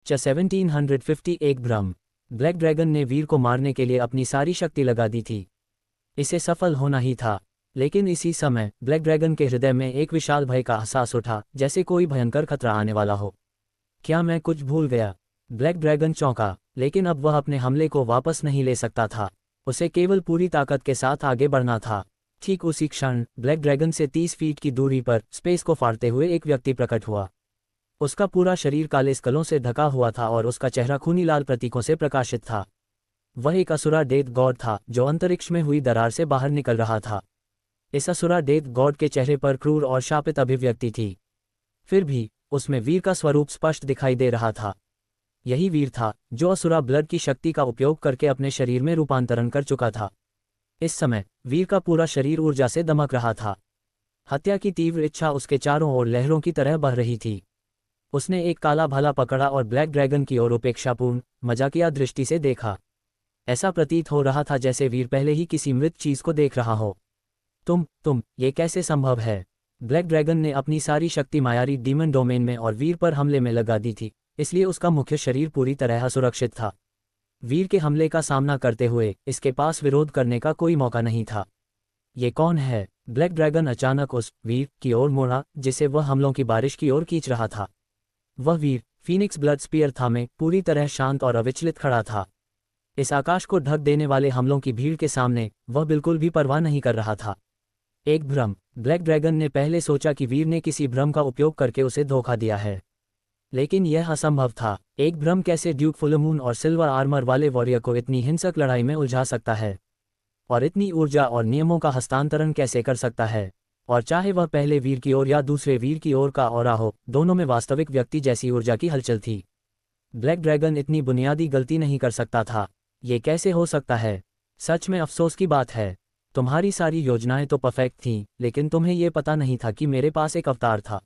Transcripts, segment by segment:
1750 एक भ्रम। Black dragon ने वीर को मारने के लिए अपनी सारी शक्ति लगा दी थी। इसे सफल होना ही था। लेकिन इसी समय ब्लैक ड्रैगन के हृदय में एक विशाल भय का एहसास उठा, जैसे कोई भयंकर खतरा आने वाला हो। क्या मैं कुछ भूल गया? ब्लैक ड्रैगन चौंका, लेकिन अब वह अपने हमले को वापस नहीं ले सकता था। उसे केवल पूरी ताकत के साथ आगे बढ़ना था। ठीक उसी क्षण ब्लैक ड्रैगन से 30 फीट की दूरी पर स्पेस को फाड़ते हुए एक व्यक्ति प्रकट हुआ। उसका पूरा शरीर काले स्कलों से ढका हुआ था और उसका चेहरा खूनी लाल प्रतीकों से प्रकाशित था। वह एक असुरा डेथ गॉड था जो अंतरिक्ष में हुई दरार से बाहर निकल रहा था। इस असुरा डेथ गॉड के चेहरे पर क्रूर और शापित अभिव्यक्ति थी। फिर भी उसमें वीर का स्वरूप स्पष्ट दिखाई दे रहा था। यही वीर था जो असुरा ब्लड की शक्ति का उपयोग करके अपने शरीर में रूपांतरण कर चुका था। इस समय वीर का पूरा शरीर ऊर्जा से दमक रहा था। हत्या की तीव्र इच्छा उसके चारों ओर लहरों की तरह बह रही थी। उसने एक काला भाला पकड़ा और ब्लैक ड्रैगन की ओर उपेक्षापूर्ण, मजाकिया दृष्टि से देखा। ऐसा प्रतीत हो रहा था जैसे वीर पहले ही किसी मृत चीज को देख रहा हो। तुम, ये कैसे संभव है? ब्लैक ड्रैगन ने अपनी सारी शक्ति मायारी डीमन डोमेन में और वीर पर हमले में लगा दी थी, इसलिए उसका मुख्य शरीर पूरी तरह असुरक्षित था। वीर के हमले का सामना करते हुए इसके पास विरोध करने का कोई मौका नहीं था। ये कौन है? ब्लैक ड्रैगन अचानक उस वीर की ओर मुड़ा जिसे वह हमलों की बारिश की ओर खींच रहा था। वह वीर फीनिक्स ब्लड स्पीयर था में पूरी तरह शांत और अविचलित खड़ा था। इस आकाश को ढक देने वाले हमलों की भीड़ के सामने वह बिल्कुल भी परवाह नहीं कर रहा था। एक भ्रम। ब्लैक ड्रैगन ने पहले सोचा कि वीर ने किसी भ्रम का उपयोग करके उसे धोखा दिया है, लेकिन यह असंभव था। एक भ्रम कैसे ड्यूक फुलमून और सिल्वर आर्मर वाले वॉरियर को इतनी हिंसक लड़ाई में उलझा सकता है, और इतनी ऊर्जा और नियमों का हस्तांतरण कैसे कर सकता है? और चाहे वह पहले वीर की ओर या दूसरे वीर की ओर का ऑरा हो, दोनों में वास्तविक व्यक्ति जैसी ऊर्जा की हलचल थी। ब्लैक ड्रैगन इतनी बुनियादी गलती नहीं कर सकता था। ये कैसे हो सकता है? सच में अफसोस की बात है। तुम्हारी सारी योजनाएं तो परफेक्ट थीं, लेकिन तुम्हें यह पता नहीं था कि मेरे पास एक अवतार था।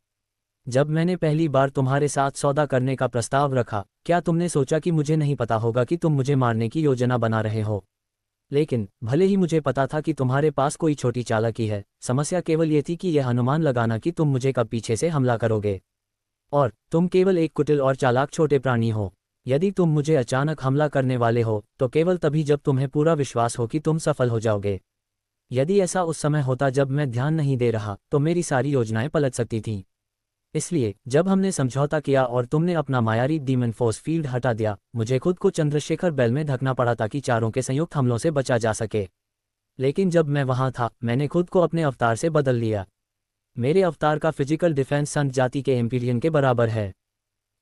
जब मैंने पहली बार तुम्हारे साथ सौदा करने का प्रस्ताव रखा, क्या तुमने सोचा कि मुझे नहीं पता होगा कि तुम मुझे मारने की योजना बना रहे हो? लेकिन भले ही मुझे पता था कि तुम्हारे पास कोई छोटी चालाकी है, समस्या केवल ये थी कि यह अनुमान लगाना कि तुम मुझे कब पीछे से हमला करोगे। और तुम केवल एक कुटिल और चालाक छोटे प्राणी हो। यदि तुम मुझे अचानक हमला करने वाले हो तो केवल तभी जब तुम्हें पूरा विश्वास हो कि तुम सफल हो जाओगे। यदि ऐसा उस समय होता जब मैं ध्यान नहीं दे रहा, तो मेरी सारी योजनाएं पलट सकती थीं। इसलिए जब हमने समझौता किया और तुमने अपना मायारी डीमन फोर्स फील्ड हटा दिया, मुझे खुद को चंद्रशेखर बेल में ढकना पड़ा ताकि चारों के संयुक्त हमलों से बचा जा सके। लेकिन जब मैं वहां था, मैंने खुद को अपने अवतार से बदल लिया। मेरे अवतार का फिजिकल डिफेंस संत जाति के एम्पीरियन के बराबर है।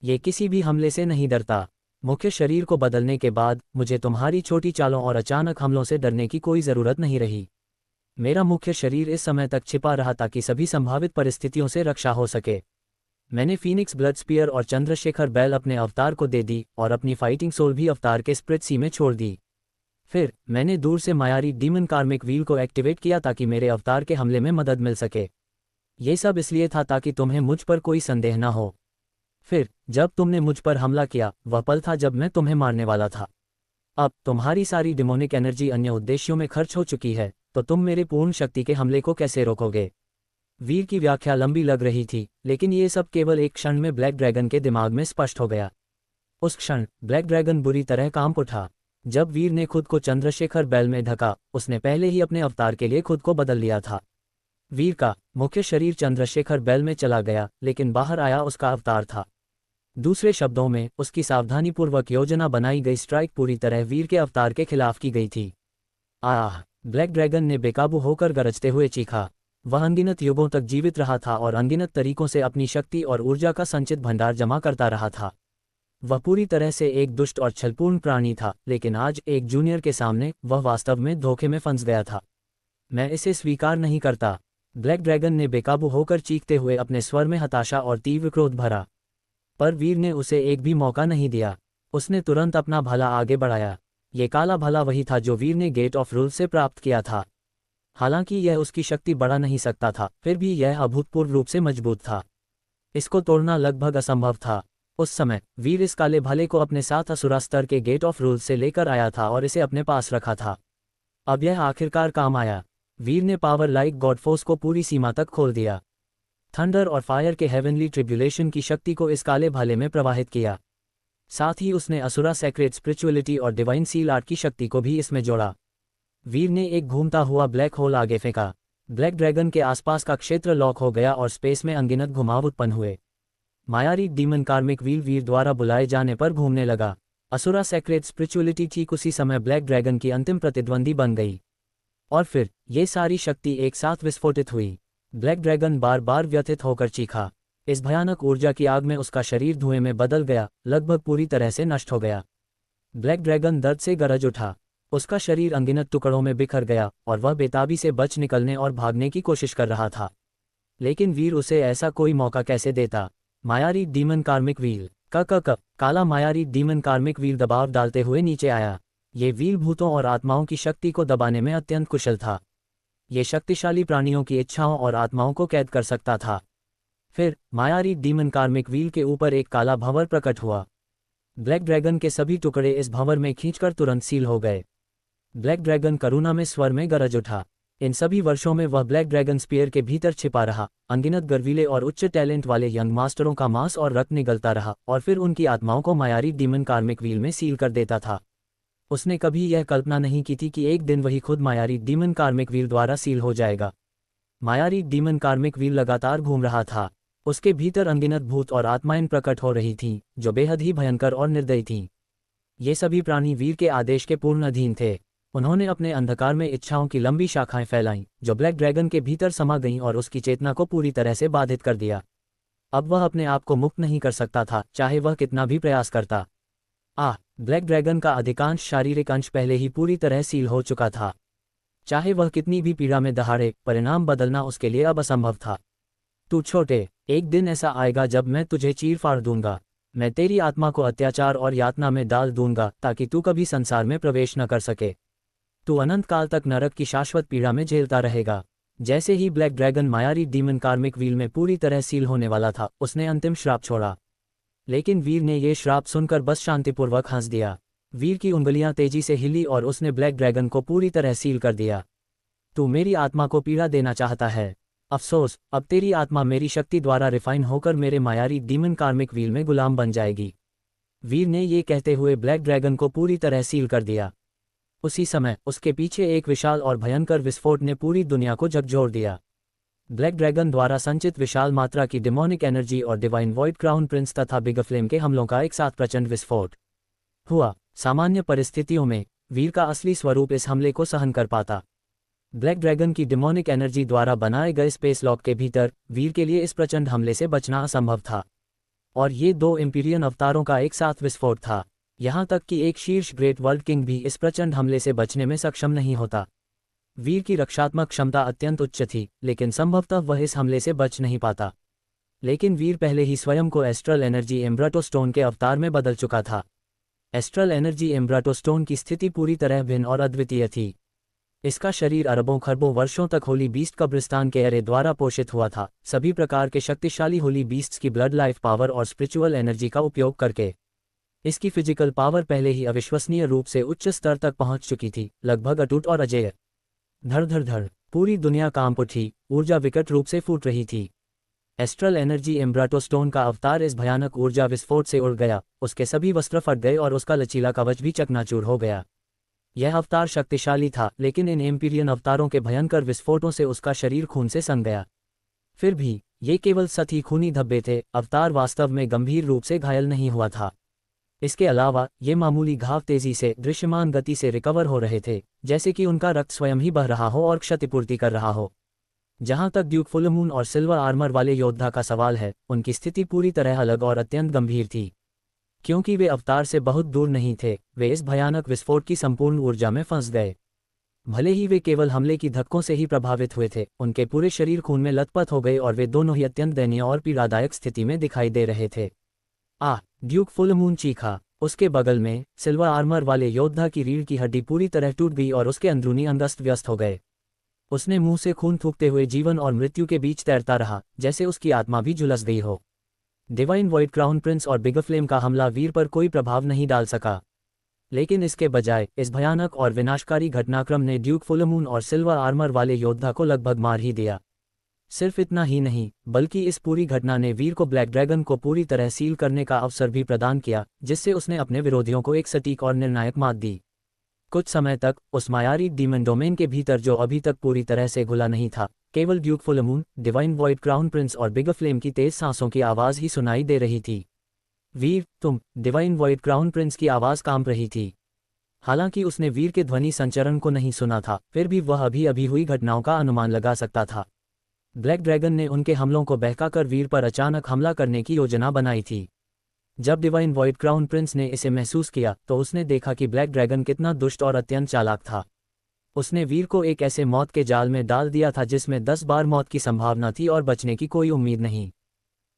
ये किसी भी हमले से नहीं डरता। मुख्य शरीर को बदलने के बाद मुझे तुम्हारी छोटी चालों और अचानक हमलों से डरने की कोई ज़रूरत नहीं रही। मेरा मुख्य शरीर इस समय तक छिपा रहा ताकि सभी संभावित परिस्थितियों से रक्षा हो सके। मैंने फीनिक्स ब्लड स्पीयर और चंद्रशेखर बेल अपने अवतार को दे दी और अपनी फाइटिंग सोल भी अवतार के स्प्रिट सी में छोड़ दी। फिर मैंने दूर से मायारी डीमन कार्मिक व्हील को एक्टिवेट किया ताकि मेरे अवतार के हमले में मदद मिल सके। ये सब इसलिए था ताकि तुम्हें मुझ पर कोई संदेह न हो। फिर जब तुमने मुझ पर हमला किया, वह पल था जब मैं तुम्हें मारने वाला था। अब तुम्हारी सारी डिमोनिक एनर्जी अन्य उद्देश्यों में खर्च हो चुकी है, तो तुम मेरे पूर्ण शक्ति के हमले को कैसे रोकोगे? वीर की व्याख्या लंबी लग रही थी, लेकिन ये सब केवल एक क्षण में ब्लैक ड्रैगन के दिमाग में स्पष्ट हो गया। उस क्षण ब्लैक ड्रैगन बुरी तरह कांप उठा। जब वीर ने खुद को चंद्रशेखर बेल में ढका, उसने पहले ही अपने अवतार के लिए खुद को बदल लिया था। वीर का मुख्य शरीर चंद्रशेखर बेल में चला गया, लेकिन बाहर आया उसका अवतार था। दूसरे शब्दों में, उसकी सावधानीपूर्वक योजना बनाई गई स्ट्राइक पूरी तरह वीर के अवतार के खिलाफ की गई थी। आह! ब्लैक ड्रैगन ने बेकाबू होकर गरजते हुए चीखा। वह अनगिनत युगों तक जीवित रहा था और अनगिनत तरीकों से अपनी शक्ति और ऊर्जा का संचित भंडार जमा करता रहा था। वह पूरी तरह से एक दुष्ट और छलपूर्ण प्राणी था, लेकिन आज एक जूनियर के सामने वह वास्तव में धोखे में फंस गया था। मैं इसे स्वीकार नहीं करता। ब्लैक ड्रैगन ने बेकाबू होकर चीखते हुए अपने स्वर में हताशा और तीव्र क्रोध भरा। पर वीर ने उसे एक भी मौका नहीं दिया। उसने तुरंत अपना भाला आगे बढ़ाया। ये काला भाला वही था जो वीर ने गेट ऑफ रूल से प्राप्त किया था। हालांकि यह उसकी शक्ति बढ़ा नहीं सकता था, फिर भी यह अभूतपूर्व रूप से मजबूत था। इसको तोड़ना लगभग असंभव था। उस समय वीर इस काले भाले को अपने साथ असुरा स्तर के गेट ऑफ रूल से लेकर आया था और इसे अपने पास रखा था। अब यह आखिरकार काम आया। वीर ने पावर लाइक गॉड फोर्स को पूरी सीमा तक खोल दिया। थंडर और फायर के हेवनली ट्रिब्यूलेशन की शक्ति को इस काले भाले में प्रवाहित किया। साथ ही उसने असुरा सेक्रेट स्पिरिचुअलिटी और डिवाइन सील आर्ट की शक्ति को भी इसमें जोड़ा। वीर ने एक घूमता हुआ ब्लैक होल आगे फेंका। ब्लैक ड्रैगन के आसपास का क्षेत्र लॉक हो गया और स्पेस में अनगिनत घुमाव उत्पन्न हुए। मायारी डीमन कार्मिक व्हील वीर द्वारा बुलाए जाने पर घूमने लगा। असुरा सेक्रेट स्पिरिचुअलिटी ठीक उसी समय ब्लैक ड्रैगन की अंतिम प्रतिद्वंदी बन गई। और फिर ये सारी शक्ति एक साथ विस्फोटित हुई। ब्लैक ड्रैगन बार बार व्यथित होकर चीखा। इस भयानक ऊर्जा की आग में उसका शरीर धुएं में बदल गया, लगभग पूरी तरह से नष्ट हो गया। ब्लैक ड्रैगन दर्द से गरज उठा। उसका शरीर अनगिनत टुकड़ों में बिखर गया और वह बेताबी से बच निकलने और भागने की कोशिश कर रहा था। लेकिन वीर उसे ऐसा कोई मौका कैसे देता। मायारी डीमन कार्मिक व्हील काला मायारी डीमन कार्मिक व्हील दबाव डालते हुए नीचे आया। ये व्हील भूतों और आत्माओं की शक्ति को दबाने में अत्यंत कुशल था। ये शक्तिशाली प्राणियों की इच्छाओं और आत्माओं को कैद कर सकता था। फिर मायारी डीमन कार्मिक व्हील के ऊपर एक काला भंवर प्रकट हुआ। ब्लैक ड्रैगन के सभी टुकड़े इस भंवर में खींचकर तुरंत सील हो गए। ब्लैक ड्रैगन करुणा में स्वर में गरज उठा। इन सभी वर्षों में वह ब्लैक ड्रैगन स्पीयर के भीतर छिपा रहा, अनगिनत गर्वीले और उच्च टैलेंट वाले यंग मास्टरों का मांस और रक्त निगलता रहा और फिर उनकी आत्माओं को मायारी डीमन कार्मिक व्हील में सील कर देता था। उसने कभी यह कल्पना नहीं की थी कि एक दिन वही खुद मायारी डीमन कार्मिक व्हील द्वारा सील हो जाएगा। मायारी डीमन कार्मिक व्हील लगातार घूम रहा था। उसके भीतर अनगिनत भूत और आत्माएं प्रकट हो रही थीं, जो बेहद ही भयंकर और निर्दयी थीं। ये सभी प्राणी वीर के आदेश के पूर्ण अधीन थे। उन्होंने अपने अंधकार में इच्छाओं की लंबी शाखाएं फैलाईं, जो ब्लैक ड्रैगन के भीतर समा गईं और उसकी चेतना को पूरी तरह से बाधित कर दिया। अब वह अपने आप को मुक्त नहीं कर सकता था, चाहे वह कितना भी प्रयास करता। ब्लैक ड्रैगन का अधिकांश शारीरिक अंश पहले ही पूरी तरह सील हो चुका था। चाहे वह कितनी भी पीड़ा में दहाड़े, परिणाम बदलना उसके लिए अब असंभव था। तू छोटे, एक दिन ऐसा आएगा जब मैं तुझे चीर फाड़ दूंगा। मैं तेरी आत्मा को अत्याचार और यातना में डाल दूंगा ताकि तू कभी संसार में प्रवेश न कर सके। तू अनंत काल तक नरक की शाश्वत पीड़ा में झेलता रहेगा। जैसे ही ब्लैक ड्रैगन मायारी डीमन कार्मिक व्हील में पूरी तरह सील होने वाला था, उसने अंतिम श्राप छोड़ा। लेकिन वीर ने ये श्राप सुनकर बस शांतिपूर्वक हंस दिया। वीर की उंगलियां तेजी से हिली और उसने ब्लैक ड्रैगन को पूरी तरह सील कर दिया। तू मेरी आत्मा को पीड़ा देना चाहता है। अफसोस, अब तेरी आत्मा मेरी शक्ति द्वारा रिफाइन होकर मेरे मायारी डीमन कार्मिक व्हील में गुलाम बन जाएगी। वीर ने ये कहते हुए ब्लैक ड्रैगन को पूरी तरह सील कर दिया। उसी समय उसके पीछे एक विशाल और भयंकर विस्फोट ने पूरी दुनिया को झकझोर दिया। ब्लैक ड्रैगन द्वारा संचित विशाल मात्रा की डिमोनिक एनर्जी और डिवाइन वॉइड क्राउन प्रिंस तथा बिग फ्लेम के हमलों का एक साथ प्रचंड विस्फोट हुआ। सामान्य परिस्थितियों में वीर का असली स्वरूप इस हमले को सहन कर पाता। ब्लैक ड्रैगन की डिमोनिक एनर्जी द्वारा बनाए गए स्पेस लॉक के भीतर वीर के लिए इस प्रचंड हमले से बचना असंभव था। और ये दो एम्पीरियन अवतारों का एक साथ विस्फोट था। यहाँ तक कि एक शीर्ष ग्रेट वर्ल्ड किंग भी इस प्रचंड हमले से बचने में सक्षम नहीं होता। वीर की रक्षात्मक क्षमता अत्यंत उच्च थी, लेकिन संभवतः वह इस हमले से बच नहीं पाता। लेकिन वीर पहले ही स्वयं को एस्ट्रल एनर्जी एम्ब्राटो स्टोन के अवतार में बदल चुका था। एस्ट्रल एनर्जी एम्ब्राटो स्टोन की स्थिति पूरी तरह भिन्न और अद्वितीय थी। इसका शरीर अरबों खरबों वर्षों तक होली बीस्ट कब्रिस्तान के एरे द्वारा पोषित हुआ था, सभी प्रकार के शक्तिशाली होली बीस्ट्स की ब्लड लाइफ पावर और स्पिरिचुअल एनर्जी का उपयोग करके। इसकी फिजिकल पावर पहले ही अविश्वसनीय रूप से उच्च स्तर तक पहुंच चुकी थी, लगभग अटूट और अजेय। धड़ धड़ धड़, पूरी दुनिया कांप उठी, ऊर्जा विकट रूप से फूट रही थी। एस्ट्रल एनर्जी एम्ब्राटो स्टोन का अवतार इस भयानक ऊर्जा विस्फोट से उड़ गया, उसके सभी वस्त्र फट गए और उसका लचीला कवच भी चकनाचूर हो गया। यह अवतार शक्तिशाली था, लेकिन इन एम्पीरियन अवतारों के भयंकर विस्फोटों से उसका शरीर खून से सन गया। फिर भी ये केवल सतही खूनी धब्बे थे, अवतार वास्तव में गंभीर रूप से घायल नहीं हुआ था। इसके अलावा ये मामूली घाव तेजी से दृश्यमान गति से रिकवर हो रहे थे, जैसे कि उनका रक्त स्वयं ही बह रहा हो और क्षतिपूर्ति कर रहा हो। जहां तक ड्यूक फुल मून और सिल्वर आर्मर वाले योद्धा का सवाल है, उनकी स्थिति पूरी तरह अलग और अत्यंत गंभीर थी। क्योंकि वे अवतार से बहुत दूर नहीं थे, वे इस भयानक विस्फोट की संपूर्ण ऊर्जा में फंस गए। भले ही वे केवल हमले की धक्कों से ही प्रभावित हुए थे, उनके पूरे शरीर खून में लथपथ हो गए और वे दोनों ही अत्यंत दयनीय और पीड़ादायक स्थिति में दिखाई दे रहे थे। ड्यूक फुल मून चीखा। उसके बगल में सिल्वर आर्मर वाले योद्धा की रीढ़ की हड्डी पूरी तरह टूट गई और उसके अंदरूनी अंग अस्त व्यस्त हो गए। उसने मुंह से खून थूकते हुए जीवन और मृत्यु के बीच तैरता रहा, जैसे उसकी आत्मा भी झुलस गई हो। डिवाइन वॉइड क्राउन प्रिंस और बिग फ्लेम का हमला वीर पर कोई प्रभाव नहीं डाल सका, लेकिन इसके बजाय इस भयानक और विनाशकारी घटनाक्रम ने ड्यूक फुल मून और सिल्वर आर्मर वाले योद्धा को लगभग मार ही दिया। सिर्फ इतना ही नहीं, बल्कि इस पूरी घटना ने वीर को ब्लैक ड्रैगन को पूरी तरह सील करने का अवसर भी प्रदान किया, जिससे उसने अपने विरोधियों को एक सटीक और निर्णायक मात दी। कुछ समय तक उस मायारी डीमन डोमेन के भीतर, जो अभी तक पूरी तरह से घुला नहीं था, केवल Duke Fullmoon, Divine Void Crown Prince और बिग फ्लेम की तेज सांसों की आवाज़ ही सुनाई दे रही थी। वीर, तुम, डिवाइन वॉइड क्राउन प्रिंस की आवाज़ कांप रही थी। हालांकि उसने वीर के ध्वनि संचरण को नहीं सुना था, फिर भी वह अभी अभी हुई घटनाओं का अनुमान लगा सकता था। ब्लैक ड्रैगन ने उनके हमलों को बहकाकर वीर पर अचानक हमला करने की योजना बनाई थी। जब डिवाइन वॉइड क्राउन प्रिंस ने इसे महसूस किया तो उसने देखा कि ब्लैक ड्रैगन कितना दुष्ट और अत्यंत चालाक था। उसने वीर को एक ऐसे मौत के जाल में डाल दिया था जिसमें 10 बार मौत की संभावना थी और बचने की कोई उम्मीद नहीं।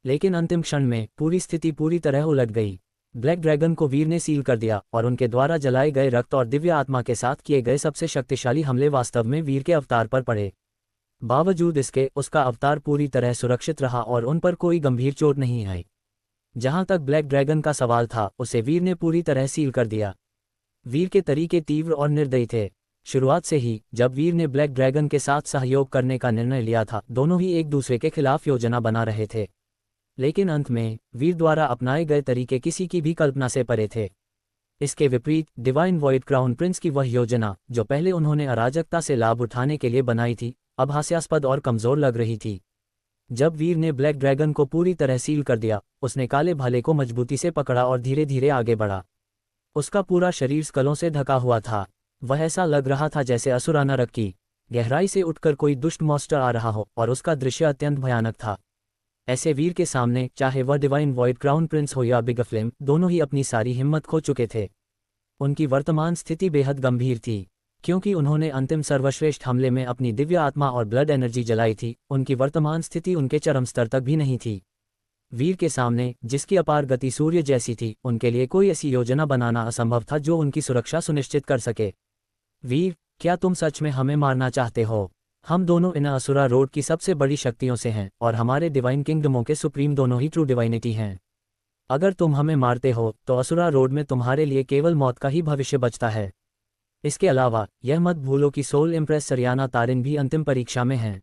लेकिन अंतिम क्षण में पूरी स्थिति पूरी तरह उलट गई। ब्लैक ड्रैगन को वीर ने सील कर दिया और उनके द्वारा जलाए गए रक्त और दिव्य आत्मा के साथ किए गए सबसे शक्तिशाली हमले वास्तव में वीर के अवतार पर पड़े। बावजूद इसके, उसका अवतार पूरी तरह सुरक्षित रहा और उन पर कोई गंभीर चोट नहीं आई। जहां तक ब्लैक ड्रैगन का सवाल था, उसे वीर ने पूरी तरह सील कर दिया। वीर के तरीके तीव्र और निर्दयी थे। शुरुआत से ही जब वीर ने ब्लैक ड्रैगन के साथ सहयोग करने का निर्णय लिया था, दोनों ही एक दूसरे के खिलाफ योजना बना रहे थे। लेकिन अंत में वीर द्वारा अपनाए गए तरीके किसी की भी कल्पना से परे थे। इसके विपरीत डिवाइन वॉइड क्राउन प्रिंस की वह योजना, जो पहले उन्होंने अराजकता से लाभ उठाने के लिए बनाई थी, अब हास्यास्पद और कमजोर लग रही थी। जब वीर ने ब्लैक ड्रैगन को पूरी तरह सील कर दिया, उसने काले भाले को मजबूती से पकड़ा और धीरे धीरे आगे बढ़ा। उसका पूरा शरीर स्कलों से ढका हुआ था। वह ऐसा लग रहा था जैसे असुराना रक्त की गहराई से उठकर कोई दुष्ट मॉन्स्टर आ रहा हो, और उसका दृश्य अत्यंत भयानक था। ऐसे वीर के सामने, चाहे वह डिवाइन वॉइड क्राउन प्रिंस हो या बिग फ्लेम, दोनों ही अपनी सारी हिम्मत खो चुके थे। उनकी वर्तमान स्थिति बेहद गंभीर थी, क्योंकि उन्होंने अंतिम सर्वश्रेष्ठ हमले में अपनी दिव्य आत्मा और ब्लड एनर्जी जलाई थी। उनकी वर्तमान स्थिति उनके चरम स्तर तक भी नहीं थी। वीर के सामने, जिसकी अपार गति सूर्य जैसी थी, उनके लिए कोई ऐसी योजना बनाना असंभव था जो उनकी सुरक्षा सुनिश्चित कर सके। वीर, क्या तुम सच में हमें मारना चाहते हो? हम दोनों इन असुरा रोड की सबसे बड़ी शक्तियों से हैं, और हमारे डिवाइन किंगडमों के सुप्रीम दोनों ही ट्रू डिवाइनिटी हैं। अगर तुम हमें मारते हो तो असुरा रोड में तुम्हारे लिए केवल मौत का ही भविष्य बचता है। इसके अलावा यह मत भूलो कि सोल इम्प्रेस सरियाना तारिन भी अंतिम परीक्षा में हैं।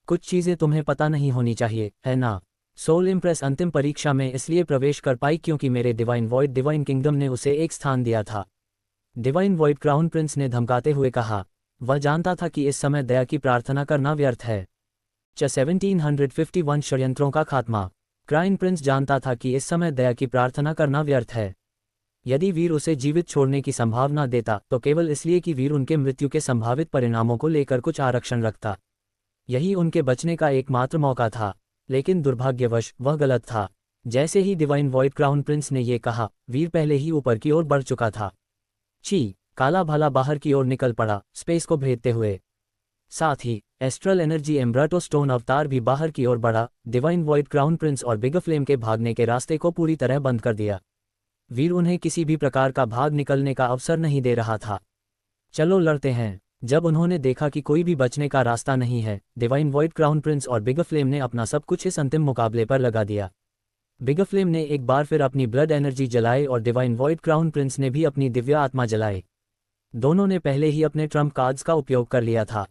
कुछ चीज़ें तुम्हें पता नहीं होनी चाहिए, है ना? सोल इम्प्रेस अंतिम परीक्षा में इसलिए प्रवेश कर पाई क्योंकि मेरे डिवाइन वॉइड डिवाइन किंगडम ने उसे एक स्थान दिया था। डिवाइन वॉइड क्राउन प्रिंस ने धमकाते हुए कहा। वह जानता था कि इस समय दया की प्रार्थना करना व्यर्थ है। 1751 षड्यंत्रों का खात्मा। क्राउन प्रिंस जानता था कि इस समय दया की प्रार्थना करना व्यर्थ है। यदि वीर उसे जीवित छोड़ने की संभावना देता तो केवल इसलिए कि वीर उनके मृत्यु के संभावित परिणामों को लेकर कुछ आरक्षण रखता। यही उनके बचने का एकमात्र मौका था। लेकिन दुर्भाग्यवश वह गलत था। जैसे ही डिवाइन वॉइड क्राउन प्रिंस ने यह कहा, वीर पहले ही ऊपर की ओर बढ़ चुका था। ची, काला भाला बाहर की ओर निकल पड़ा, स्पेस को भेदते हुए। साथ ही एस्ट्रल एनर्जी एम्ब्राटो स्टोन अवतार भी बाहर की ओर बढ़ा, डिवाइन वॉइड क्राउन प्रिंस और बिग फ्लेम के भागने के रास्ते को पूरी तरह बंद कर दिया। वीर उन्हें किसी भी प्रकार का भाग निकलने का अवसर नहीं दे रहा था। चलो लड़ते हैं। जब उन्होंने देखा कि कोई भी बचने का रास्ता नहीं है, डिवाइन वॉइड क्राउन प्रिंस और बिग फ्लेम ने अपना सब कुछ इस अंतिम मुकाबले पर लगा दिया। बिग फ्लेम ने एक बार फिर अपनी ब्लड एनर्जी जलाई और डिवाइन वॉइड क्राउन प्रिंस ने भी अपनी दिव्य आत्मा जलाई। दोनों ने पहले ही अपने ट्रम्प कार्ड्स का उपयोग कर लिया था।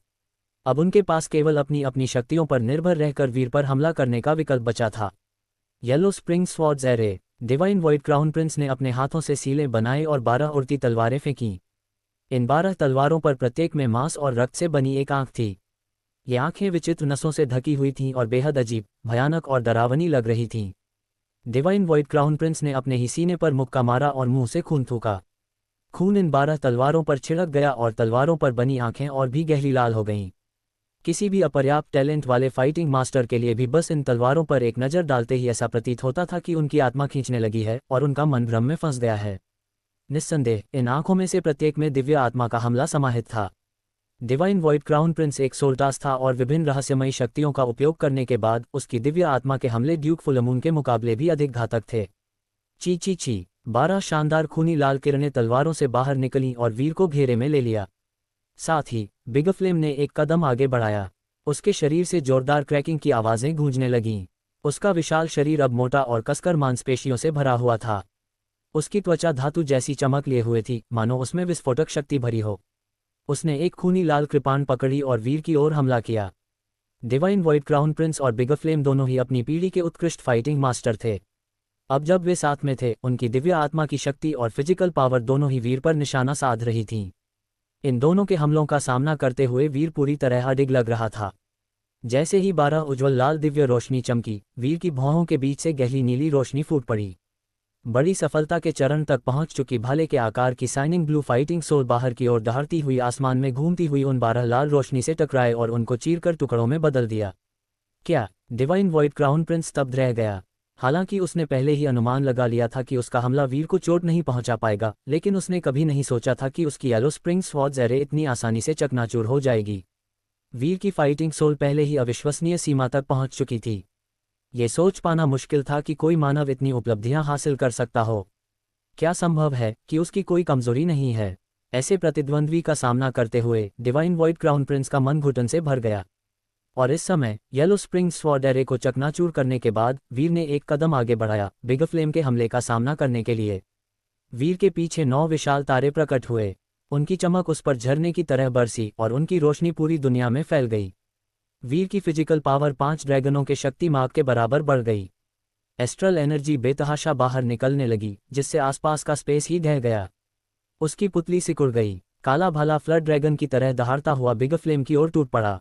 अब उनके पास केवल अपनी अपनी शक्तियों पर निर्भर रहकर वीर पर हमला करने का विकल्प बचा था। Yellow spring swords array. Divine Void Crown Prince ने अपने हाथों से सीले बनाए और 12 उड़ती तलवारें फेंकीं। इन 12 तलवारों पर प्रत्येक में मांस और रक्त से बनी एक आंख थी। ये आंखें विचित्र नसों से ढकी हुई थीं और बेहद अजीब, भयानक और डरावनी लग रही थीं। डिवाइन वॉइड क्राउन प्रिंस ने अपने ही सीने पर मुक्का मारा और मुंह से खून थूका। खून इन 12 तलवारों पर छिड़क गया और तलवारों पर बनी आंखें और भी गहरी लाल हो गईं। किसी भी अपर्याप्त टैलेंट वाले फाइटिंग मास्टर के लिए भी बस इन तलवारों पर एक नज़र डालते ही ऐसा प्रतीत होता था कि उनकी आत्मा खींचने लगी है और उनका मन भ्रम में फंस गया है। निस्संदेह इन आंखों में से प्रत्येक में दिव्य आत्मा का हमला समाहित था। डिवाइन वॉइड क्राउन प्रिंस एक सोल्टास था और विभिन्न रहस्यमयी शक्तियों का उपयोग करने के बाद उसकी दिव्य आत्मा के हमले ड्यूक फुलमून के मुकाबले भी अधिक घातक थे। ची ची ची, 12 शानदार खूनी लाल किरणें तलवारों से बाहर निकलीं और वीर को घेरे में ले लिया। साथ ही बिग फ्लेम ने एक कदम आगे बढ़ाया। उसके शरीर से जोरदार क्रैकिंग की आवाज़ें गूंजने लगीं। उसका विशाल शरीर अब मोटा और कसकर मांसपेशियों से भरा हुआ था। उसकी त्वचा धातु जैसी चमक लिए हुए थी, मानो उसमें विस्फोटक शक्ति भरी हो। उसने एक खूनी लाल कृपाण पकड़ी और वीर की ओर हमला किया। डिवाइन वॉइड क्राउन प्रिंस और बिग फ्लेम दोनों ही अपनी पीढ़ी के उत्कृष्ट फाइटिंग मास्टर थे। अब जब वे साथ में थे, उनकी दिव्य आत्मा की शक्ति और फिजिकल पावर दोनों ही वीर पर निशाना साध रही थीं। इन दोनों के हमलों का सामना करते हुए वीर पूरी तरह अडिग लग रहा था। जैसे ही 12 उज्ज्वल लाल दिव्य रोशनी चमकी, वीर की भौहों के बीच से गहरी नीली रोशनी फूट पड़ी। बड़ी सफलता के चरण तक पहुंच चुकी भाले के आकार की शाइनिंग ब्लू फाइटिंग सोल बाहर की ओर दहाड़ती हुई आसमान में घूमती हुई उन 12 लाल रोशनी से टकराए और उनको चीरकर टुकड़ों में बदल दिया। क्या? डिवाइन वॉइड क्राउन प्रिंस स्तब्ध रह गया। हालांकि उसने पहले ही अनुमान लगा लिया था कि उसका हमला वीर को चोट नहीं पहुंचा पाएगा, लेकिन उसने कभी नहीं सोचा था कि उसकी येलो स्प्रिंग स्वॉर्ड्स एरे इतनी आसानी से चकनाचूर हो जाएगी। वीर की फाइटिंग सोल पहले ही अविश्वसनीय सीमा तक पहुंच चुकी थी। ये सोच पाना मुश्किल था कि कोई मानव इतनी उपलब्धियां हासिल कर सकता हो। क्या संभव है कि उसकी कोई कमजोरी नहीं है? ऐसे प्रतिद्वंद्वी का सामना करते हुए डिवाइन वॉइड क्राउन प्रिंस का मन घुटन से भर गया। और इस समय येलो स्प्रिंग स्वॉर्ड एरे को चकनाचूर करने के बाद वीर ने एक कदम आगे बढ़ाया, बिग फ्लेम के हमले का सामना करने के लिए। वीर के पीछे 9 विशाल तारे प्रकट हुए। उनकी चमक उस पर झरने की तरह बरसी और उनकी रोशनी पूरी दुनिया में फैल गई। वीर की फिजिकल पावर 5 ड्रैगनों के शक्ति माप के बराबर बढ़ गई। एस्ट्रल एनर्जी बेतहाशा बाहर निकलने लगी, जिससे आसपास का स्पेस ही ढह गया। उसकी पुतली सिकुड़ गई। काला भाला फ्लड ड्रैगन की तरह दहाड़ता हुआ बिग फ्लेम की ओर टूट पड़ा।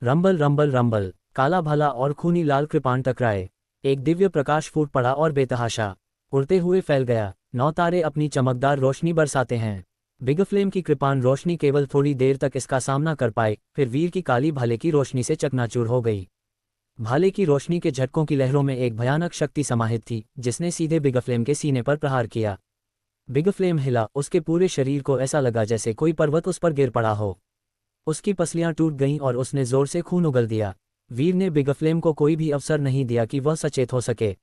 रंबल रंबल रंबल, काला भाला और खूनी लाल कृपाण टकराए। एक दिव्य प्रकाश फूट पड़ा और बेतहाशा उड़ते हुए फैल गया। 9 तारे अपनी चमकदार रोशनी बरसाते हैं। बिग फ्लेम की कृपाण रोशनी केवल थोड़ी देर तक इसका सामना कर पाए, फिर वीर की काली भाले की रोशनी से चकनाचूर हो गई। भाले की रोशनी के झटकों की लहरों में एक भयानक शक्ति समाहित थी, जिसने सीधे बिग फ्लेम के सीने पर प्रहार किया। बिग फ्लेम हिला, उसके पूरे शरीर को ऐसा लगा जैसे कोई पर्वत उस पर गिर पड़ा हो। उसकी पसलियां टूट गईं और उसने जोर से खून उगल दिया। वीर ने बिग फ्लेम को कोई भी अवसर नहीं दिया कि वह सचेत हो सके।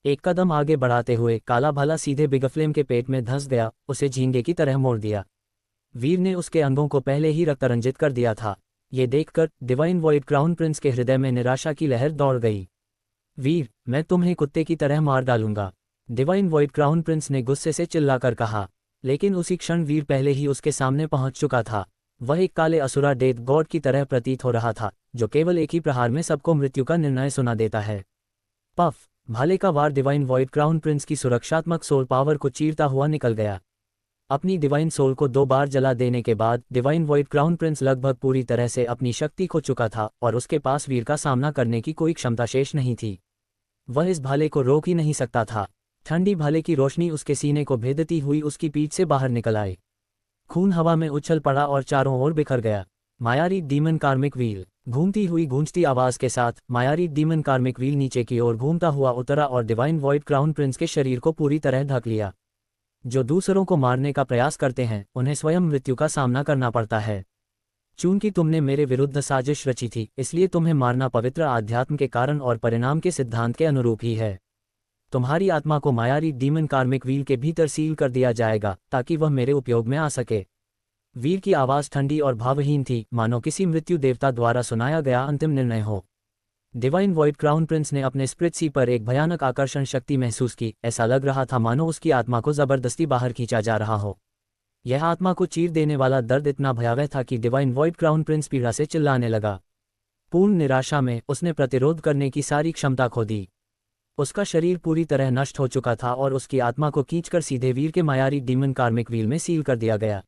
एक कदम आगे बढ़ाते हुए काला भाला सीधे बिग फ्लेम के पेट में धंस गया, उसे झींगे की तरह मोड़ दिया। वीर ने उसके अंगों को पहले ही रक्तरंजित कर दिया था। ये देखकर डिवाइन वॉइड क्राउन प्रिंस के हृदय में निराशा की लहर दौड़ गई। वीर, मैं तुम्हें कुत्ते की तरह मार डालूंगा, डिवाइन वॉइड क्राउन प्रिंस ने गुस्से से चिल्लाकर कहा। लेकिन उसी क्षण वीर पहले ही उसके सामने पहुंच चुका था। वह एक काले असुरा डेथ गॉड की तरह प्रतीत हो रहा था, जो केवल एक ही प्रहार में सबको मृत्यु का निर्णय सुना देता है। पफ! भाले का वार डिवाइन वॉइड क्राउन प्रिंस की सुरक्षात्मक सोल पावर को चीरता हुआ निकल गया। अपनी डिवाइन सोल को 2 बार जला देने के बाद डिवाइन वॉइड क्राउन प्रिंस लगभग पूरी तरह से अपनी शक्ति खो चुका था और उसके पास वीर का सामना करने की कोई क्षमता शेष नहीं थी। वह इस भाले को रोक ही नहीं सकता था। ठंडी भाले की रोशनी उसके सीने को भेदती हुई उसकी पीठ से बाहर निकल आई। खून हवा में उछल पड़ा और चारों ओर बिखर गया। मायारी डीमन कार्मिक व्हील, घूमती हुई गूंजती आवाज के साथ मायारी डीमन कार्मिक व्हील नीचे की ओर घूमता हुआ उतरा और डिवाइन वॉइड क्राउन प्रिंस के शरीर को पूरी तरह ढक लिया। जो दूसरों को मारने का प्रयास करते हैं, उन्हें स्वयं मृत्यु का सामना करना पड़ता है। चूंकि तुमने मेरे विरुद्ध साजिश रची थी, इसलिए तुम्हें मारना पवित्र आध्यात्म के कारण और परिणाम के सिद्धांत के अनुरूप ही है। तुम्हारी आत्मा को मायारी डीमन कार्मिक व्हील के भीतर सील कर दिया जाएगा, ताकि वह मेरे उपयोग में आ सके। वीर की आवाज ठंडी और भावहीन थी, मानो किसी मृत्यु देवता द्वारा सुनाया गया अंतिम निर्णय हो। डिवाइन वॉइड क्राउन प्रिंस ने अपने स्प्रिट पर एक भयानक आकर्षण शक्ति महसूस की। ऐसा लग रहा था मानो उसकी आत्मा को जबरदस्ती बाहर खींचा जा रहा हो। यह आत्मा को चीर देने वाला दर्द इतना भयावह था कि डिवाइन वॉइड क्राउन प्रिंस पीड़ा से चिल्लाने लगा। पूर्ण निराशा में उसने प्रतिरोध करने की सारी क्षमता खो दी। उसका शरीर पूरी तरह नष्ट हो चुका था और उसकी आत्मा को खींचकर सीधे वीर के मायारी डीमन कार्मिक व्हील में सील कर दिया गया।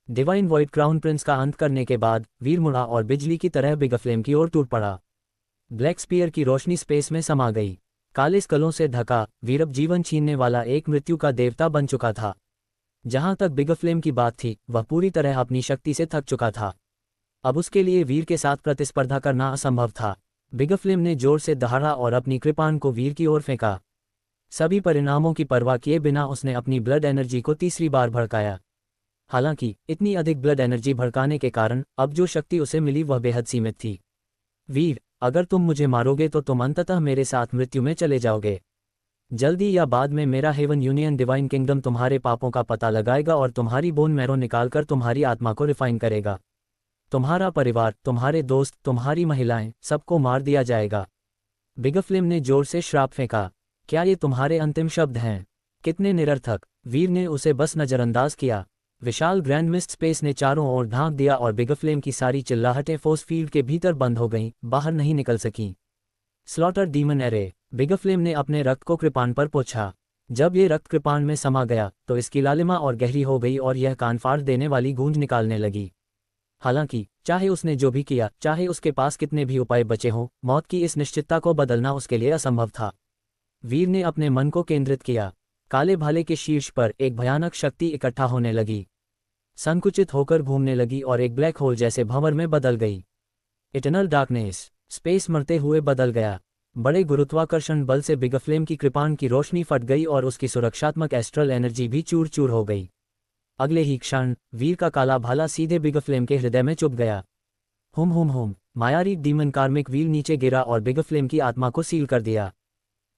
डिवाइन वॉइड क्राउन प्रिंस का अंत करने के बाद वीर मुड़ा और बिजली की तरह बिग फ्लेम की ओर टूट पड़ा। ब्लैक स्पीयर की रोशनी स्पेस में समा गई। काले स्कलों से ढका वीर अब जीवन छीनने वाला एक मृत्यु का देवता बन चुका था। जहां तक बिग फ्लेम की बात थी, वह पूरी तरह अपनी शक्ति से थक चुका था। अब उसके लिए वीर के साथ प्रतिस्पर्धा करना असंभव था। बिग फ्लेम ने जोर से दहाड़ा और अपनी कृपाण को वीर की ओर फेंका। सभी परिणामों की परवाह किए बिना उसने अपनी ब्लड एनर्जी को तीसरी बार भड़काया। हालांकि इतनी अधिक ब्लड एनर्जी भड़काने के कारण अब जो शक्ति उसे मिली वह बेहद सीमित थी। वीर, अगर तुम मुझे मारोगे तो तुम अंततः मेरे साथ मृत्यु में चले जाओगे। जल्दी या बाद में मेरा हेवन यूनियन डिवाइन किंगडम तुम्हारे पापों का पता लगाएगा और तुम्हारी बोन मैरो निकालकर तुम्हारी आत्मा को रिफाइन करेगा। तुम्हारा परिवार, तुम्हारे दोस्त, तुम्हारी महिलाएं, सबको मार दिया जाएगा। बिग फ्लेम ने जोर से श्राप फेंका। क्या ये तुम्हारे अंतिम शब्द हैं? कितने निरर्थक! वीर ने उसे बस नजरअंदाज किया। विशाल ग्रैंड मिस्ट स्पेस ने चारों ओर ढांक दिया और बिग फ्लेम की सारी चिल्लाहटें फोर्स फील्ड के भीतर बंद हो गईं, बाहर नहीं निकल सकीं। Slaughter demon array. Big flame ने अपने रक्त को कृपाण पर पोंछा। जब ये रक्त कृपाण में समा गया तो इसकी लालिमा और गहरी हो गई और यह कान फाड़ देने वाली गूंज निकालने लगी। हालांकि चाहे उसने जो भी किया, चाहे उसके पास कितने भी उपाय बचे हों, मौत की इस निश्चितता को बदलना उसके लिए असंभव था। वीर ने अपने मन को केंद्रित किया। काले भाले के शीर्ष पर एक भयानक शक्ति इकट्ठा होने लगी, संकुचित होकर घूमने लगी और एक ब्लैक होल जैसे भंवर में बदल गई। Eternal darkness. स्पेस मरते हुए बदल गया। बड़े गुरुत्वाकर्षण बल से बिग फ्लेम की कृपाण की रोशनी फट गई और उसकी सुरक्षात्मक एस्ट्रल एनर्जी भी चूर चूर हो गई। अगले ही क्षण वीर का काला भाला सीधे बिग फ्लेम के हृदय में चुभ गया। हुम। मायारी डीमन कार्मिक व्हील नीचे गिरा और बिग फ्लेम की आत्मा को सील कर दिया।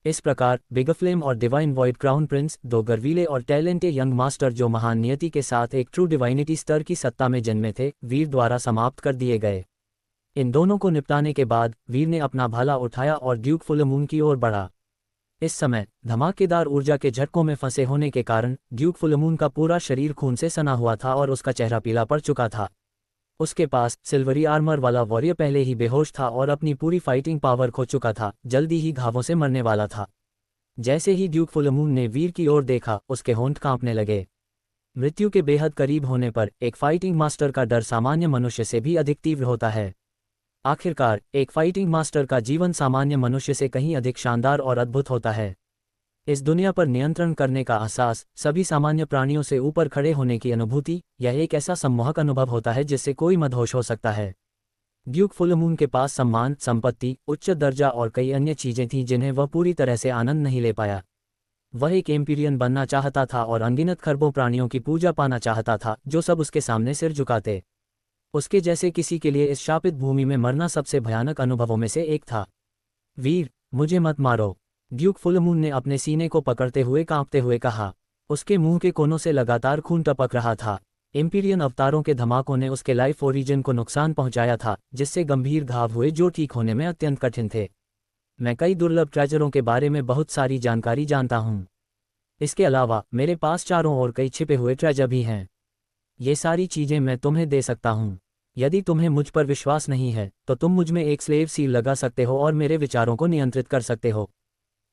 इस प्रकार बिग फ्लेम और डिवाइन वॉइड क्राउन प्रिंस, दो गर्वीले और टैलेंटेड यंग मास्टर जो महान नियति के साथ एक ट्रू डिवाइनिटी स्तर की सत्ता में जन्मे थे, वीर द्वारा समाप्त कर दिए गए। इन दोनों को निपटाने के बाद वीर ने अपना भाला उठाया और ड्यूक फुल मून की ओर बढ़ा। इस समय धमाकेदार ऊर्जा के झटकों में फंसे होने के कारण ड्यूक फुल मून का पूरा शरीर खून से सना हुआ था और उसका चेहरा पीला पड़ चुका था। उसके पास सिल्वरी आर्मर वाला वॉरियर पहले ही बेहोश था और अपनी पूरी फाइटिंग पावर खो चुका था, जल्दी ही घावों से मरने वाला था। जैसे ही ड्यूक फुल मून ने वीर की ओर देखा, उसके होंठ कांपने लगे। मृत्यु के बेहद करीब होने पर एक फाइटिंग मास्टर का डर सामान्य मनुष्य से भी अधिक तीव्र होता है। आखिरकार एक फाइटिंग मास्टर का जीवन सामान्य मनुष्य से कहीं अधिक शानदार और अद्भुत होता है। इस दुनिया पर नियंत्रण करने का एहसास, सभी सामान्य प्राणियों से ऊपर खड़े होने की अनुभूति, यह एक ऐसा सम्मोहक अनुभव होता है जिससे कोई मदहोश हो सकता है। ड्यूक फुल मून के पास सम्मान, संपत्ति, उच्च दर्जा और कई अन्य चीजें थीं जिन्हें वह पूरी तरह से आनंद नहीं ले पाया। वह एक एम्पीरियन बनना चाहता था और अनगिनत खरबों प्राणियों की पूजा पाना चाहता था जो सब उसके सामने सिर झुकाते। उसके जैसे किसी के लिए इस शापित भूमि में मरना सबसे भयानक अनुभवों में से एक था। वीर, मुझे मत मारो, ड्यूक फुल मून ने अपने सीने को पकड़ते हुए कांपते हुए कहा। उसके मुंह के कोनों से लगातार खून टपक रहा था। एम्पीरियन अवतारों के धमाकों ने उसके लाइफ ओरिजिन को नुकसान पहुंचाया था, जिससे गंभीर घाव हुए जो ठीक होने में अत्यंत कठिन थे। मैं कई दुर्लभ ट्रेजरों के बारे में बहुत सारी जानकारी जानता हूं। इसके अलावा मेरे पास चारों ओर कई छिपे हुए ट्रेजर भी हैं। ये सारी चीजें मैं तुम्हें दे सकता हूं। यदि तुम्हें मुझ पर विश्वास नहीं है तो तुम मुझ में एक स्लेव सील लगा सकते हो और मेरे विचारों को नियंत्रित कर सकते हो।